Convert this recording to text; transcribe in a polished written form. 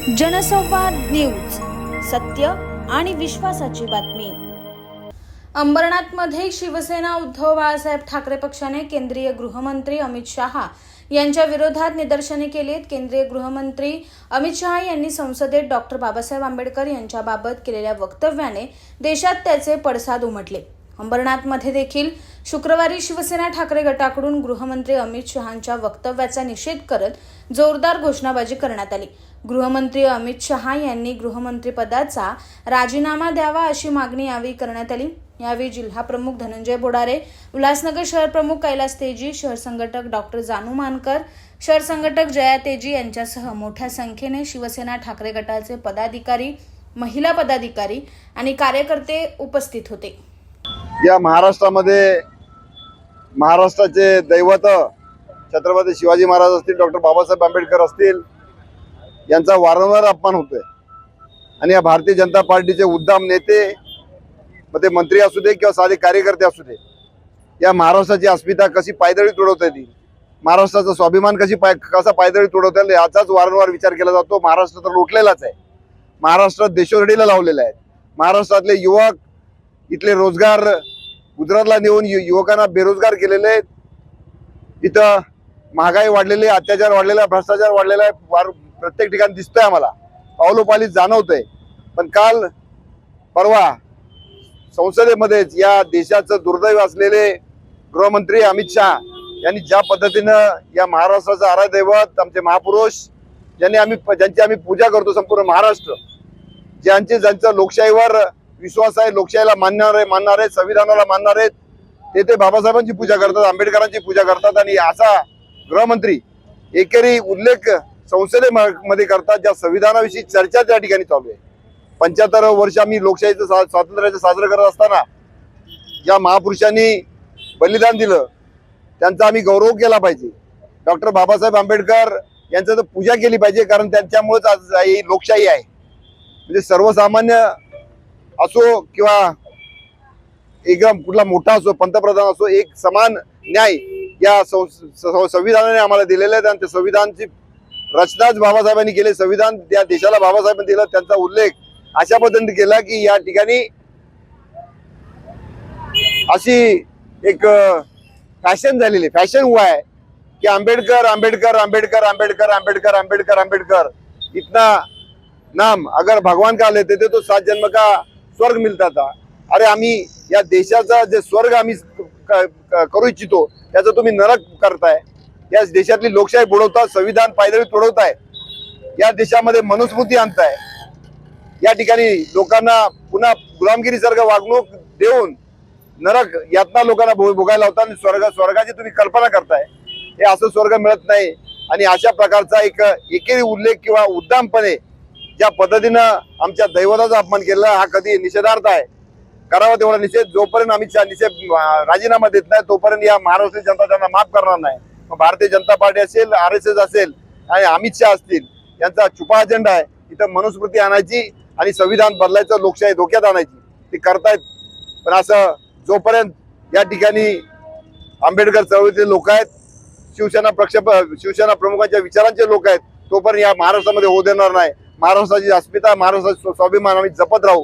जनसंवाद न्यूज, सत्य आणि विश्वासाची बातमी। अंबरनाथमध्ये शिवसेना उद्धव बाळासाहेब ठाकरे पक्षाने केंद्रीय गृहमंत्री अमित शहा यांच्या विरोधात निदर्शने केलीत। केंद्रीय गृहमंत्री अमित शहा यांनी संसदेत डॉक्टर बाबासाहेब आंबेडकर यांच्याबाबत केलेल्या वक्तव्याने देशात त्याचे पडसाद उमटले। अंबरनाथमध्ये देखील शुक्रवारी शिवसेना ठाकरे गटाकडून गृहमंत्री अमित शहांच्या वक्तव्याचा निषेध करत जोरदार घोषणाबाजी करण्यात आली। गृहमंत्री अमित शहा यांनी गृहमंत्रीपदाचा राजीनामा द्यावा अशी मागणी यावेळी करण्यात आली। यावेळी जिल्हा प्रमुख धनंजय बोडारे, उल्हासनगर शहर प्रमुख कैलास तेजी, शहर संघटक डॉक्टर जानू मानकर, शहर संघटक जया तेजी यांच्यासह मोठ्या संख्येने शिवसेना ठाकरे गटाचे पदाधिकारी, महिला पदाधिकारी आणि कार्यकर्ते उपस्थित होते। या महाराष्ट्रामध्ये महाराष्ट्राचे दैवत छत्रपती शिवाजी महाराज असतील, डॉक्टर बाबासाहेब आंबेडकर असतील, यांचा वारंवार अपमान होतोय आणि या भारतीय जनता पार्टीचे उद्दाम नेते, मग ते मंत्री असू दे किंवा साधे कार्यकर्ते असू दे, या महाराष्ट्राची अस्मिता कशी पायदळी तुडवता येईल, महाराष्ट्राचा स्वाभिमान कसा पायदळी तुडवता येईल याचाच वारंवार विचार केला जातो। महाराष्ट्र तर लुटलेलाच आहे, महाराष्ट्र देशोधडीला लावलेला आहे। महाराष्ट्रातले युवक इथले रोजगार गुजरातला नेऊन युवकांना बेरोजगार केलेले आहेत। इथं महागाई वाढलेली, अत्याचार वाढलेला, भ्रष्टाचार वाढलेला आहे, प्रत्येक ठिकाणी दिसतोय, आम्हाला पावलोपाली जाणवतंय। पण काल परवा संसदेमध्येच या देशाचं दुर्दैव असलेले गृहमंत्री अमित शहा यांनी ज्या पद्धतीनं या महाराष्ट्राचं आराध्य दैवत, आमचे महापुरुष ज्यांची आम्ही पूजा करतो, संपूर्ण महाराष्ट्र, ज्यांचा लोकशाहीवर विश्वास आहे, लोकशाहीला मानणार आहेत, संविधानाला मानणार आहेत, ते बाबासाहेबांची पूजा करतात, आंबेडकरांची पूजा करतात। आणि असा गृहमंत्री एकेरी उल्लेख संसदेमध्ये करतात ज्या संविधानाविषयी चर्चा त्या ठिकाणी चालू आहे। 75 वर्ष आम्ही लोकशाहीचं स्वातंत्र्याचं साजरं करत असताना ज्या महापुरुषांनी बलिदान दिलं त्यांचा आम्ही गौरव केला पाहिजे। डॉक्टर बाबासाहेब आंबेडकर यांचं तर पूजा केली पाहिजे, कारण त्यांच्यामुळेच आज ही लोकशाही आहे। म्हणजे सर्वसामान्य असो किंवा एकदम कुठला मोठा असो, पंतप्रधान असो, एक समान न्याय या संविधानाने आम्हाला दिलेले आहे। आणि त्या संविधानाची रचनाच बाबासाहेबांनी केली, संविधान त्या देशाला बाबासाहेबांनी दिलं, त्यांचा उल्लेख अशा पद्धतीने केला की या ठिकाणी अशी एक फॅशन झालेली, फॅशन हुआ है कि आंबेडकर आंबेडकर आंबेडकर आंबेडकर आंबेडकर आंबेडकर आंबेडकर, इतना नाम अगर भगवान का लेते थे तो 7 जन्म का स्वर्ग मिलता था। अरे आम्ही या देशाचा जे स्वर्ग आम्ही करू इच्छितो त्याचा तुम्ही नरक करताय। या देशातली लोकशाही बुडवता, संविधान पायदळी तोडवताय, या देशामध्ये मनुस्मृती आणताय, या ठिकाणी लोकांना पुन्हा गुलामगिरीसारखं वागणूक देऊन नरक यातना लोकांना भोगायला लावता आणि स्वर्गाची तुम्ही कल्पना करताय। हे असं स्वर्ग मिळत नाही। आणि अशा प्रकारचा एक एकेरी उल्लेख किंवा उद्दामपणे ज्या पद्धतीनं आमच्या दैवताचा अपमान केला हा कधी निषेधार्थ आहे। करावा तेवढा निषेध, जोपर्यंत अमित शहा राजीनामा देत नाही तोपर्यंत या महाराष्ट्राची जनता त्यांना माफ करणार नाही। भारतीय जनता पार्टी असेल, RSS असेल आणि अमित शहा असतील, यांचा छुपा अजेंडा आहे इथं मनुस्मृती आणायची आणि संविधान बदलायचं, लोकशाही धोक्यात आणायची, ते करतायत। पण असं जोपर्यंत या ठिकाणी आंबेडकर चळवळीतले लोक आहेत, शिवसेना प्रमुखांच्या विचारांचे लोक आहेत, तोपर्यंत या महाराष्ट्रामध्ये होऊ देणार नाही। महाराष्ट्राची अस्मिता, महाराष्ट्राचा स्वाभिमान आम्ही जपत राहू